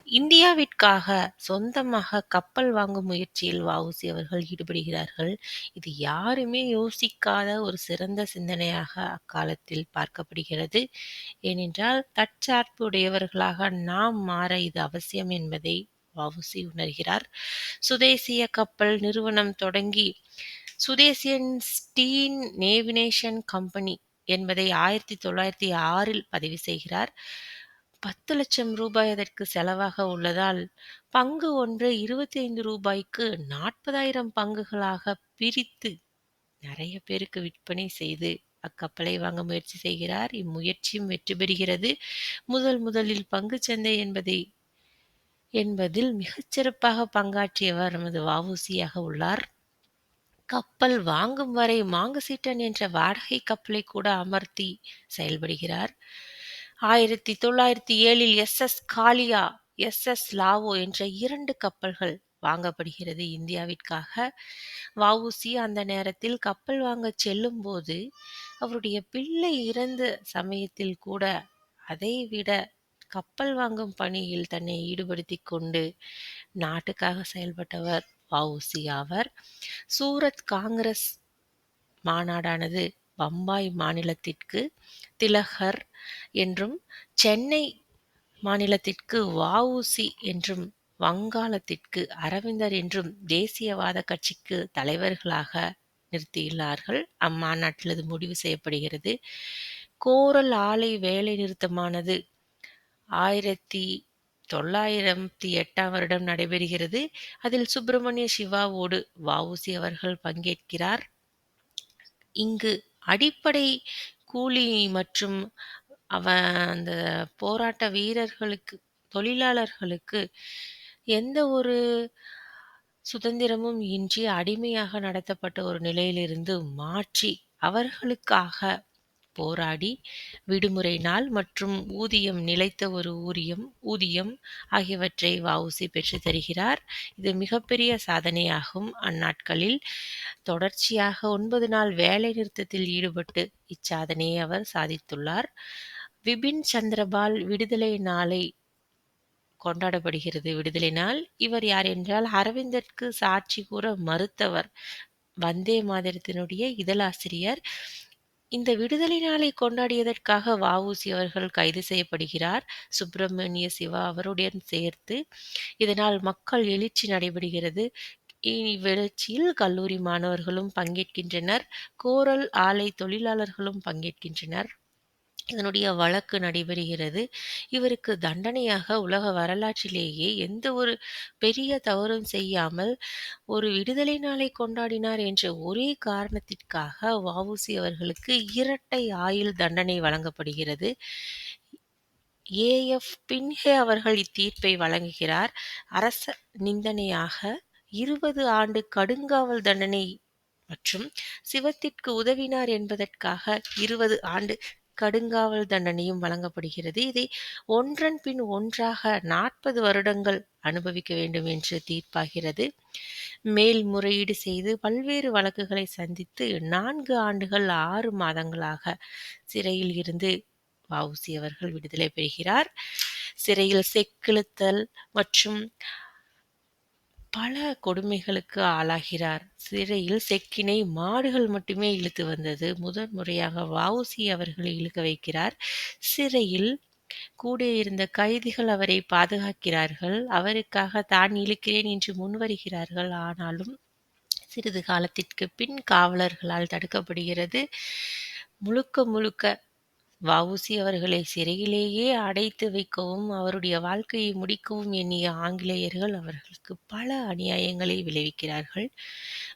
இந்தியாவிற்காக சொந்தமாக கப்பல் வாங்கும் முயற்சியில் வ.உ.சி. அவர்கள் ஈடுபடுகிறார்கள். இது யாருமே யோசிக்காத ஒரு சிறந்த சிந்தனையாக அக்காலத்தில் பார்க்கப்படுகிறது. ஏனென்றால் தற்சார்புடையவர்களாக நாம் மாற இது அவசியம் என்பதை வ.உ.சி. உணர்கிறார். சுதேசிய கப்பல் நிறுவனம் தொடங்கி சுதேசியன் ஸ்டீல் நேவிகேஷன் கம்பெனி என்பதை 1906 பதிவு செய்கிறார். 10 லட்சம் ரூபாய் அதற்கு செலவாக உள்ளதால் பங்கு ஒன்று 25 ரூபாய்க்கு 40,000 பங்குகளாக பிரித்து நிறைய பேருக்கு விற்பனை செய்து அக்கப்பலை வாங்க முயற்சி செய்கிறார். இம்முயற்சியும் வெற்றி பெறுகிறது. முதலில் பங்குச்சந்தை என்பதில் மிகச்சிறப்பாக பங்காற்றியவர் நமது வ.உ.சி.யாக உள்ளார். கப்பல் வாங்கும் வரை மாங்குசிட்டன் என்ற வாடகை கப்பலை கூட அமர்த்தி செயல்படுகிறார். 1907 எஸ்.எஸ். காளியா, எஸ்.எஸ். லாவோ என்ற 2 கப்பல்கள் வாங்கப்படுகிறது இந்தியாவிற்காக. வ.உ.சி. அந்த நேரத்தில் கப்பல் வாங்கச் செல்லும் போது அவருடைய பிள்ளை இறந்த சமயத்தில் கூட அதைவிட கப்பல் வாங்கும் பணியில் தன்னை ஈடுபடுத்திக் கொண்டு நாட்டுக்காக செயல்பட்டவர் வ.உ.சி. ஆவர். சூரத் காங்கிரஸ் மாநாடானது பம்பாய் மாநிலத்திற்கு திலகர் என்றும், சென்னை மாநிலத்திற்கு வ.உ.சி. என்றும், வங்காளத்திற்கு அரவிந்தர் என்றும் தேசியவாத கட்சிக்கு தலைவர்களாக நிறுத்தியுள்ளார்கள். அம்மாநாட்டில் இது முடிவு செய்யப்படுகிறது. கோரல் ஆலை வேலை நிறுத்தமானது 1908 நடைபெறுகிறது. அதில் சுப்பிரமணிய சிவாவோடு வ.உ.சி. அவர்கள் பங்கேற்கிறார். இங்கு அடிப்படை கூலி மற்றும் அந்த போராட்ட வீரர்களுக்கு, தொழிலாளர்களுக்கு எந்த ஒரு சுதந்திரமும் இன்றி அடிமையாக நடத்தப்பட்ட ஒரு நிலையிலிருந்து மாற்றி அவர்களுக்காக போராடி விடுமுறை நாள் மற்றும் ஊதியம், நிலைத்த ஒரு ஊதியம் ஆகியவற்றை வ.உ.சி. பெற்று தருகிறார். இது மிகப்பெரிய சாதனையாகும். அந்நாட்களில் தொடர்ச்சியாக 9 நாள் வேலை நிறுத்தத்தில் ஈடுபட்டு இச்சாதனையை அவர் சாதித்துள்ளார். விபின் சந்திரபால் விடுதலை நாளை கொண்டாடப்படுகிறது. விடுதலை நாள். இவர் யார் என்றால் அரவிந்தருக்கு சாட்சி கூற மறுத்தவர். வந்தே மாதரத்தினுடைய இதழாசிரியர். இந்த விடுதலை நாளை கொண்டாடியதற்காக வ.உ.சி. அவர்கள் கைது செய்யப்படுகிறார். சுப்பிரமணிய சிவா அவருடன் சேர்த்து. இதனால் மக்கள் எழுச்சி நடைபெறுகிறது. இவ்வெழுச்சியில் கல்லூரி மாணவர்களும் பங்கேற்கின்றனர். கோரல் ஆலை தொழிலாளர்களும் பங்கேற்கின்றனர். இதனுடைய வழக்கு நடைபெறுகிறது. இவருக்கு தண்டனையாக உலக வரலாற்றிலேயே எந்த ஒரு பெரிய தவறும் செய்யாமல் ஒரு விடுதலை நாளை கொண்டாடினார் என்ற ஒரே காரணத்திற்காக வ.உ.சி. அவர்களுக்கு இரட்டை ஆயுள் தண்டனை வழங்கப்படுகிறது. ஏ.எஃப். பின்ஹே அவர்கள் இத்தீர்ப்பை வழங்குகிறார். அரச நிந்தனையாக 20 ஆண்டு கடுங்காவல் தண்டனை மற்றும் சிவத்திற்கு உதவினார் என்பதற்காக 20 ஆண்டு கடுங்காவல் தண்டனையும் வழங்கப்படுகிறது. இதை ஒன்றன் பின் ஒன்றாக 40 வருடங்கள் அனுபவிக்க வேண்டும் என்று தீர்ப்பாகிறது. மேல்முறையீடு செய்து பல்வேறு வழக்குகளை சந்தித்து 4 ஆண்டுகள் 6 மாதங்களாக சிறையில் இருந்து வ.உ.சி. அவர்கள் விடுதலை பெறுகிறார். சிறையில் செக்கிழுத்தல் மற்றும் பல கொடுமைகளுக்கு ஆளாகிறார். சிறையில் செக்கினை மாடுகள் மட்டுமே இழுத்து வந்தது. முறையாக வ.உ.சி. அவர்களை இழுக்க வைக்கிறார். சிறையில் கூட இருந்த கைதிகள் அவரை பாதுகாக்கிறார்கள். அவருக்காக தான் இழுக்கிறேன் என்று முன்வருகிறார்கள். ஆனாலும் சிறிது காலத்திற்கு பின் காவலர்களால் தடுக்கப்படுகிறது. முழுக்க வ.உ.சி. அவர்களை சிறையிலேயே அடைத்து வைக்கவும் அவருடைய வாழ்க்கையை முடிக்கவும் எண்ணிய ஆங்கிலேயர்கள் அவர்களுக்கு பல அநியாயங்களை விளைவிக்கிறார்கள்.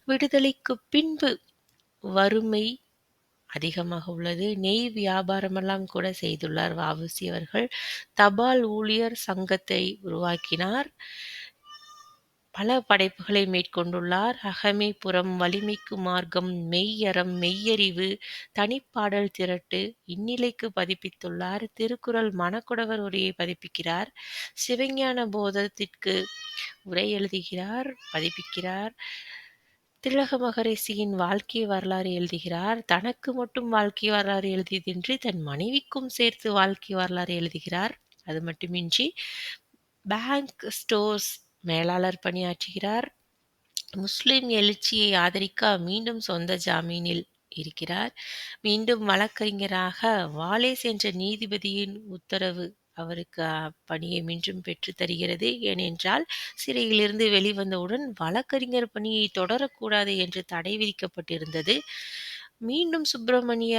விடுதலைக்கு பின்பு வறுமை அதிகமாக உள்ளது. நெய் வியாபாரமெல்லாம் கூட செய்துள்ளார் வ.உ.சி. அவர்கள். தபால் ஊழியர் சங்கத்தை உருவாக்கினார். பல படைப்புகளை மேற்கொண்டுள்ளார். அகமை புறம், வலிமைக்கு மார்க்கம், மெய்யறம், மெய்யறிவு, தனிப்பாடல் திரட்டு இந்நிலைக்கு பதிப்பித்துள்ளார். திருக்குறள் மணக்குடவர் உரையை பதிப்பிக்கிறார். சிவஞான போதத்திற்கு உரை எழுதுகிறார், பதிப்பிக்கிறார். திலக மகரிஷியின் வாழ்க்கை வரலாறு எழுதுகிறார். தனக்கு மட்டும் வாழ்க்கை வரலாறு எழுதியதின்றி தன் மனைவிக்கும் சேர்த்து வாழ்க்கை வரலாறு எழுதுகிறார். அது மட்டுமின்றி பேங்க் ஸ்டோர்ஸ் மேலாளர் பணியாற்றுகிறார். முஸ்லிம் எழுச்சியை ஆதரிக்க மீண்டும் சொந்த ஜாமீனில் இருக்கிறார். மீண்டும் வழக்கறிஞராக வாலேஸ் என்ற நீதிபதியின் உத்தரவு அவருக்கு பணியை மீண்டும் பெற்றுத் தருகிறது. ஏனென்றால் சிறையிலிருந்து வெளிவந்தவுடன் வழக்கறிஞர் பணியை தொடரக்கூடாது என்று தடை விதிக்கப்பட்டிருந்தது. மீண்டும் சுப்பிரமணிய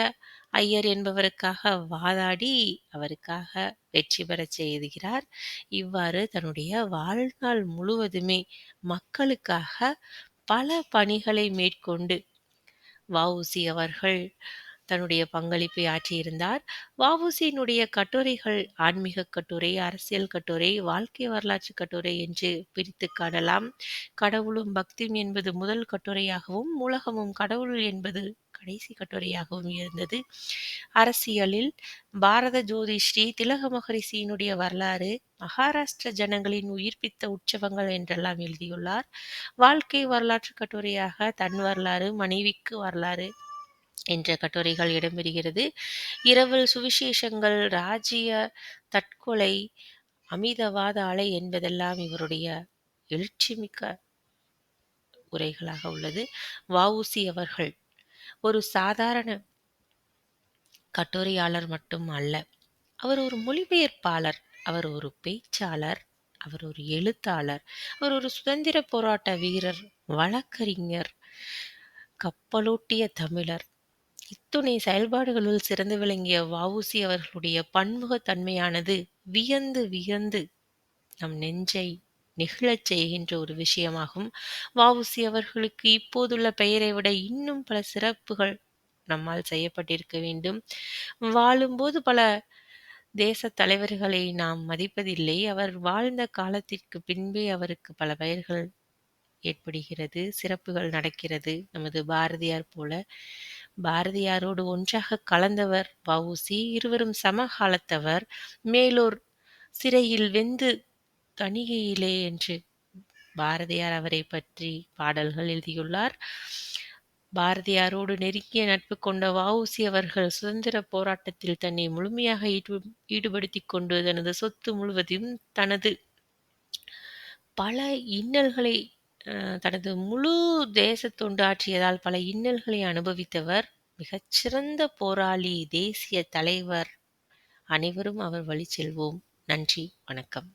ஐயர் என்பவருக்காக வாதாடி அவருக்காக வெற்றி பெறச் செய்கிறார். இவ்வாறு தன்னுடைய வாழ்நாள் முழுவதுமே மக்களுக்காக பல பணிகளை மேற்கொண்டு வ.உ.சி. அவர்கள் தன்னுடைய பங்களிப்பை ஆற்றியிருந்தார். வ.உ.சி.யினுடைய கட்டுரைகள் ஆன்மீக கட்டுரை, அரசியல் கட்டுரை, வாழ்க்கை வரலாற்று கட்டுரை என்று பிரித்து காணலாம். கடவுளும் பக்தியும் என்பது முதல் கட்டுரையாகவும், உலகமும் கடவுள் என்பது கடைசி கட்டுரையாகவும் இருந்தது. அரசியலில் பாரத ஜோதி ஸ்ரீ திலக மகரிஷியினுடைய வரலாறு, மகாராஷ்டிர ஜனங்களின் உயிர்ப்பித்த உற்சவங்கள் என்றெல்லாம் எழுதியுள்ளார். வாழ்க்கை வரலாற்று கட்டுரையாக தன் வரலாறு, மனைவிக்கு வரலாறு என்ற கட்டுரைகள் இடம்பெறுகிறது. இரவல் சுவிசேஷங்கள், ராஜ்ய தற்கொலை, அமிதவாத அலை என்பதெல்லாம் இவருடைய எழுச்சிமிக்க உரைகளாக உள்ளது. வ.உ.சி. அவர்கள் ஒரு சாதாரண கட்டுரையாளர் மட்டும் அல்ல. அவர் ஒரு மொழிபெயர்ப்பாளர், அவர் ஒரு பேச்சாளர், அவர் ஒரு எழுத்தாளர், அவர் ஒரு சுதந்திர போராட்ட வீரர், வழக்கறிஞர், கப்பலோட்டிய தமிழர். இத்துணை செயல்பாடுகளுள் சிறந்து விளங்கிய வ.உ.சி. அவர்களுடைய பன்முகத்தன்மையானது வியந்து வியந்து நம் நெஞ்சை நெகிழச் செய்கின்ற ஒரு விஷயமாகும். வ.உ.சி. அவர்களுக்கு இப்போதுள்ள பெயரை விட இன்னும் பல சிறப்புகள் நம்மால் செய்யப்பட்டிருக்க வேண்டும். வாழும்போது பல தேசத் தலைவர்களை நாம் மதிப்பதில்லை. அவர் வாழ்ந்த காலத்திற்கு பின்பே அவருக்கு பல பெயர்கள் ஏற்படுகிறது, சிறப்புகள் நடக்கிறது. நமது பாரதியார் போல பாரதியாரோடு ஒன்றாக கலந்தவர் வ.உ.சி. இருவரும் சமகாலத்தவர். மேலோர் சிறையில் வெந்து தணிகையிலே என்று பாரதியார் அவரை பற்றி பாடல்கள் எழுதியுள்ளார். பாரதியாரோடு நெருங்கிய நட்பு கொண்ட வ.உ.சி. அவர்கள் சுதந்திர போராட்டத்தில் தன்னை முழுமையாக ஈடுபடுத்திக் கொண்டு தனது சொத்து முழுவதையும் தனது பல இன்னல்களை தனது முழு தேச தொண்டு ஆற்றியதால் பல இன்னல்களை அனுபவித்தவர். மிகச்சிறந்த போராளி, தேசிய தலைவர். அனைவரும் அவர் வழி செல்வோம். நன்றி, வணக்கம்.